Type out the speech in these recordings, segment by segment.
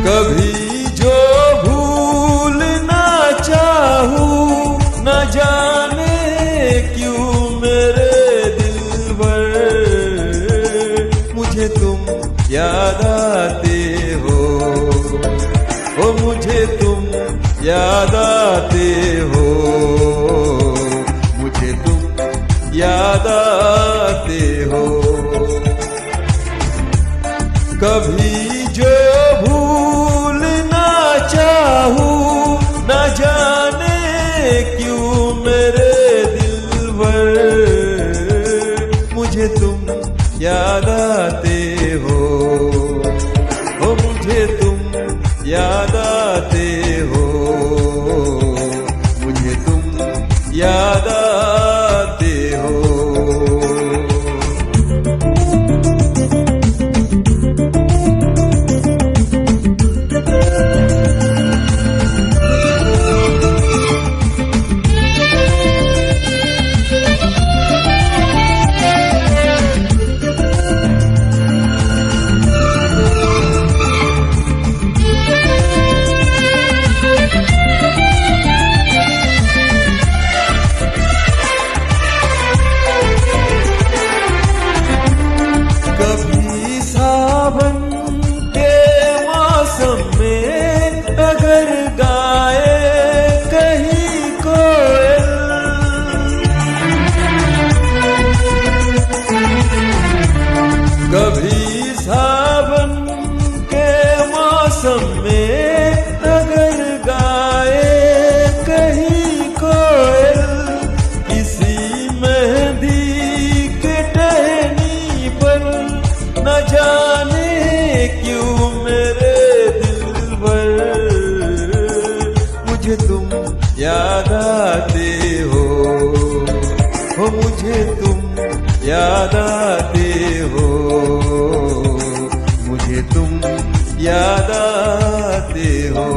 कभी जो भूलना चाहूं न जाने क्यों मेरे दिलबर, मुझे तुम याद आते हो, ओ मुझे तुम याद आते हो, मुझे तुम याद आते हो। कभी जो भूलना चाहूं न जाने क्यों मेरे दिलबर, मुझे तुम याद आते हो, ओ मुझे तुम याद आते हो, मुझे तुम याद आते हो। कभी सावन के मौसम में अगर गाए कहीं कोयल, किसी मेहंदी के टहनी पर न जाने क्यों मेरे दिलबर, मुझे तुम याद आते हो, मुझे तुम याद आते हो, मुझे तुम याद आते हो।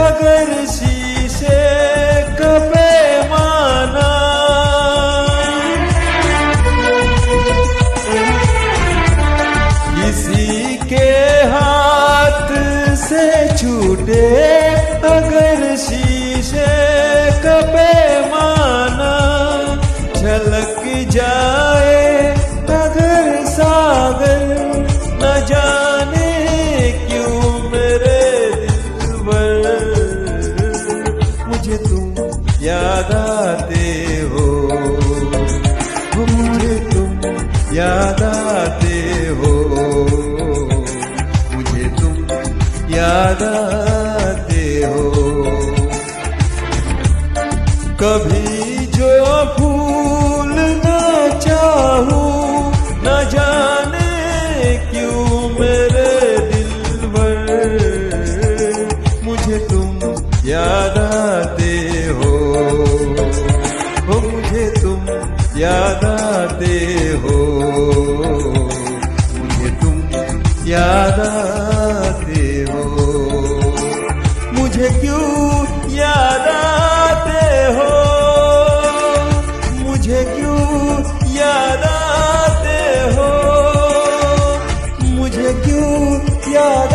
अगर शीशे का पैमाना, किसी के हाथ से छूटे अगर शीशे का पैमाना, झलक जाए अगर सागर न जाने क्यों मेरे मुझे तुम याद आते हो, मुझे तुम याद आते हो, मुझे तुम याद आते हो। कभी जो भूलना चाहूं न जाने क्यों मेरे दिलबर, मुझे तुम याद आते हो, मुझे तुम याद आते हो, मुझे तुम याद आते हो। मुझे क्यों याद आते हो, मुझे क्यों याद आते हो, मुझे क्यों याद